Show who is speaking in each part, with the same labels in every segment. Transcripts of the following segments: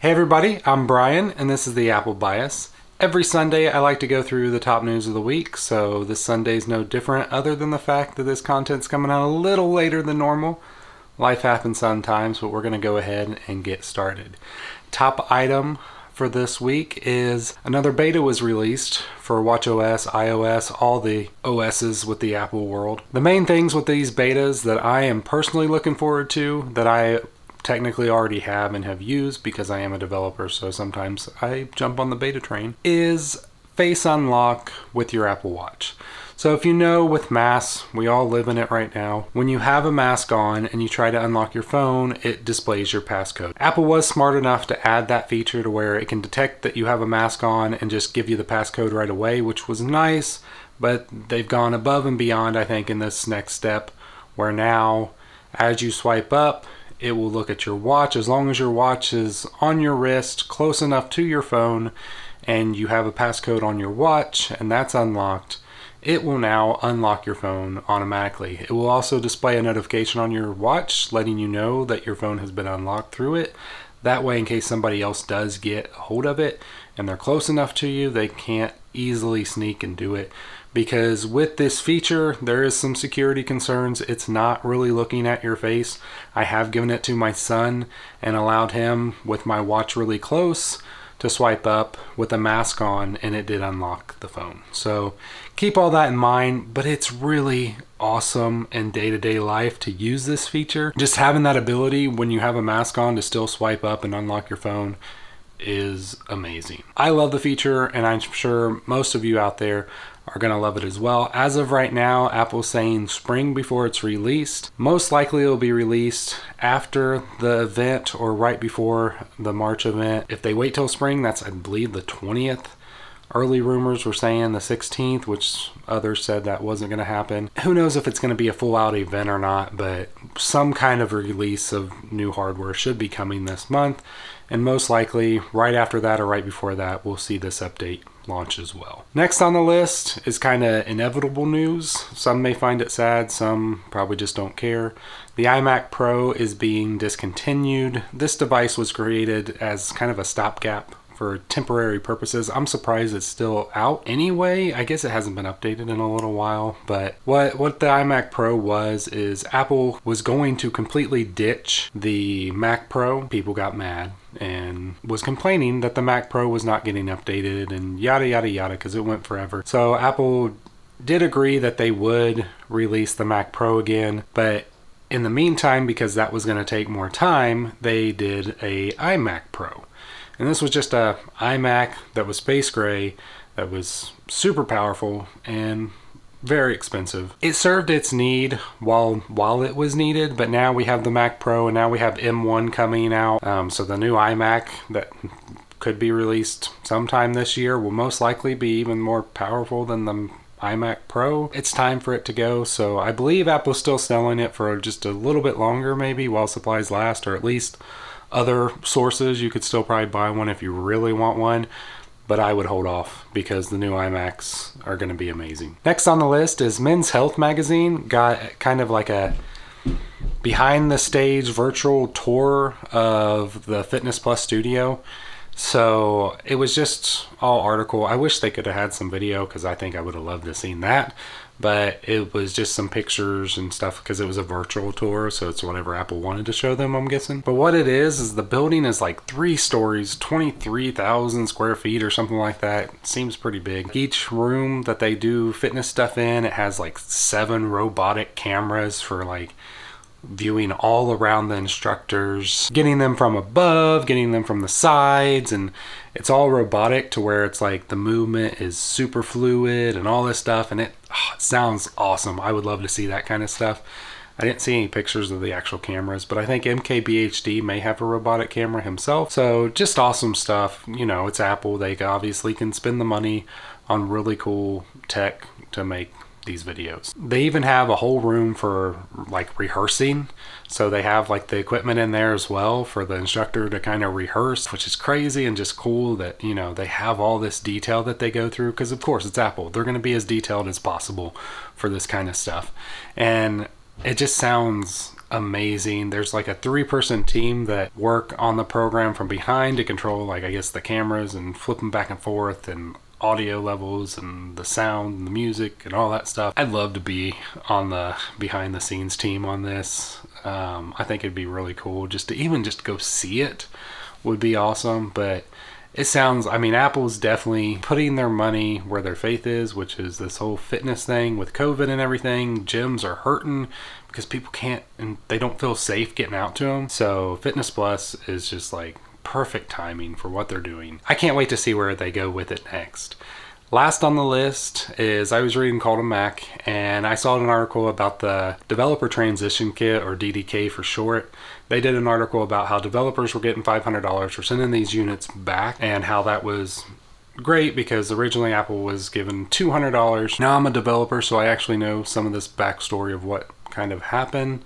Speaker 1: Hey everybody, I'm Brian and this is the Apple Bias. Every Sunday I like to go through the top news of the week, so this Sunday's no different other than the fact that this content's coming out a little later than normal. Life happens sometimes, but we're going to go ahead and get started. Top item for this week is another beta was released for watchOS, iOS, all the OSs with the Apple world. The main things with these betas that I am personally looking forward to, that I technically already have and have used because I am a developer, so sometimes I jump on the beta train, is face unlock with your Apple Watch. So if you know, with masks, we all live in it right now, when you have a mask on and you try to unlock your phone, it displays your passcode. Apple was smart enough to add that feature to where it can detect that you have a mask on and just give you the passcode right away, which was nice, but they've gone above and beyond, I think, in this next step, where now as you swipe up, it will look at your watch. As long as your watch is on your wrist, close enough to your phone, and you have a passcode on your watch and that's unlocked, it will now unlock your phone automatically. It will also display a notification on your watch letting you know that your phone has been unlocked through it. That way, in case somebody else does get a hold of it and they're close enough to you, they can't easily sneak and do it. Because with this feature, there is some security concerns. It's not really looking at your face. I have given it to my son and allowed him, with my watch really close, to swipe up with a mask on, and it did unlock the phone. So keep all that in mind, but it's really awesome in day-to-day life to use this feature. Just having that ability when you have a mask on to still swipe up and unlock your phone is amazing. I love the feature, and I'm sure most of you out there are going to love it as well. As of right now, Apple's saying spring before it's released. Most likely it'll be released after the event or right before the March event. If they wait till spring, that's, I believe, the 20th. Early rumors were saying the 16th, which others said that wasn't going to happen. Who knows if it's going to be a full-out event or not, but some kind of release of new hardware should be coming this month. And most likely, right after that or right before that, we'll see this update launch as well. Next on the list is kind of inevitable news. Some may find it sad, some probably just don't care. The iMac Pro is being discontinued. This device was created as kind of a stopgap for temporary purposes. I'm surprised it's still out anyway. I guess it hasn't been updated in a little while, but what the iMac Pro was is Apple was going to completely ditch the Mac Pro. People got mad and was complaining that the Mac Pro was not getting updated and yada yada yada because it went forever. So Apple did agree that they would release the Mac Pro again, but in the meantime, because that was going to take more time, they did a iMac Pro. And this was just a iMac that was space gray, that was super powerful and very expensive. It served its need while it was needed, but now we have the Mac Pro and now we have M1 coming out. So the new iMac that could be released sometime this year will most likely be even more powerful than the iMac Pro. It's time for it to go, so I believe Apple's still selling it for just a little bit longer maybe while supplies last, or at least other sources. You could still probably buy one if you really want one, but I would hold off because the new iMacs are going to be amazing. Next on the list is Men's Health magazine got kind of like a behind the stage virtual tour of the Fitness Plus studio. So it was just all article. I wish they could have had some video because I think I would have loved to have seen that. But it was just some pictures and stuff because it was a virtual tour, so it's whatever Apple wanted to show them, I'm guessing. But what it is the building is like 3 stories, 23,000 square feet or something like that. It seems pretty big. Each room that they do fitness stuff in, it has like 7 robotic cameras for like viewing all around the instructors, getting them from above, getting them from the sides, and it's all robotic to where it's like the movement is super fluid and all this stuff, and it sounds awesome. I would love to see that kind of stuff. I didn't see any pictures of the actual cameras, but I think MKBHD may have a robotic camera himself. So just awesome stuff. You know, it's Apple. They obviously can spend the money on really cool tech to make these videos. They even have a whole room for like rehearsing, so they have like the equipment in there as well for the instructor to kind of rehearse, which is crazy and just cool that, you know, they have all this detail that they go through, because of course it's Apple. They're going to be as detailed as possible for this kind of stuff, and it just sounds amazing. There's like a 3-person team that work on the program from behind to control, like, I guess the cameras and flip them back and forth and audio levels and the sound and the music and all that stuff. I'd love to be on the behind the scenes team on this. I think it'd be really cool just to go see it would be awesome. But it sounds, I mean, Apple's definitely putting their money where their faith is, which is this whole fitness thing with COVID and everything. Gyms are hurting because people can't, and they don't feel safe getting out to them. So Fitness Plus is just like perfect timing for what they're doing. I can't wait to see where they go with it next. Last on the list is, I was reading Call to Mac, and I saw an article about the Developer Transition Kit, or DTK for short. They did an article about how developers were getting $500 for sending these units back, and how that was great because originally Apple was given $200. Now I'm a developer, so I actually know some of this backstory of what kind of happened.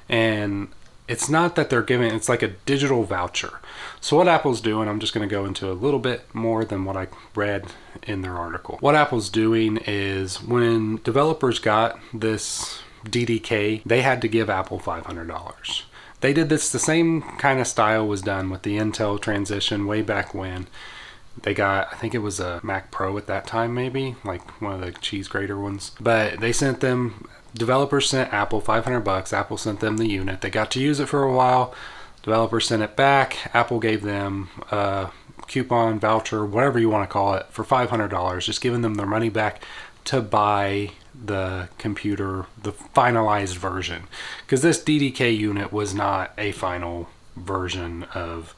Speaker 1: And it's not that they're giving, it's like a digital voucher. So what Apple's doing, I'm just going to go into a little bit more than what I read in their article. What Apple's doing is, when developers got this DTK, they had to give Apple $500. They did this, the same kind of style was done with the Intel transition way back when. They got, I think it was a Mac Pro at that time, maybe, like one of the cheese grater ones. But they sent them, developers sent Apple $500. Apple sent them the unit. They got to use it for a while. Developers sent it back. Apple gave them a coupon, voucher, whatever you want to call it, for $500, just giving them their money back to buy the computer, the finalized version. Because this DTK unit was not a final version of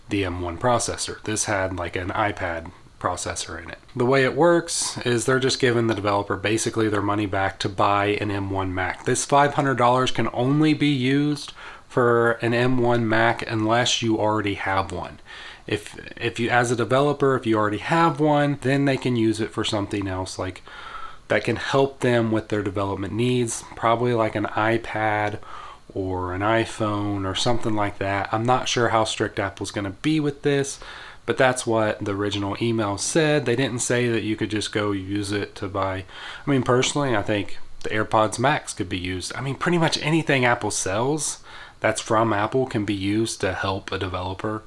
Speaker 1: the M1 processor. This had like an iPad processor in it. The way it works is they're just giving the developer basically their money back to buy an M1 Mac. This $500 can only be used for an M1 Mac unless you already have one. If you, as a developer, if you already have one, then they can use it for something else, like that can help them with their development needs, probably like an iPad or an iPhone or something like that. I'm not sure how strict Apple's going to be with this, but that's what the original email said. They didn't say that you could just go use it to buy. I mean, personally, I think the AirPods Max could be used. I mean, pretty much anything Apple sells that's from Apple can be used to help a developer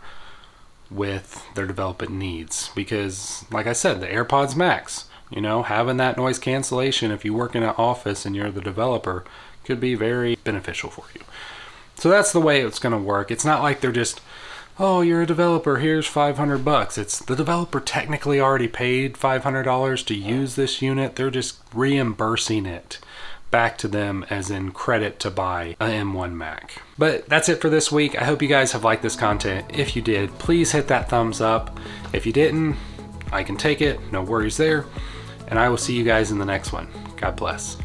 Speaker 1: with their development needs. Because, like I said, the AirPods Max, you know, having that noise cancellation if you work in an office and you're the developer could be very beneficial for you. So that's the way it's going to work. It's not like they're just, oh, you're a developer, here's $500. It's the developer technically already paid $500 to use this unit. They're just reimbursing it back to them as in credit to buy an M1 Mac. But that's it for this week. I hope you guys have liked this content. If you did, please hit that thumbs up. If you didn't, I can take it. No worries there. And I will see you guys in the next one. God bless.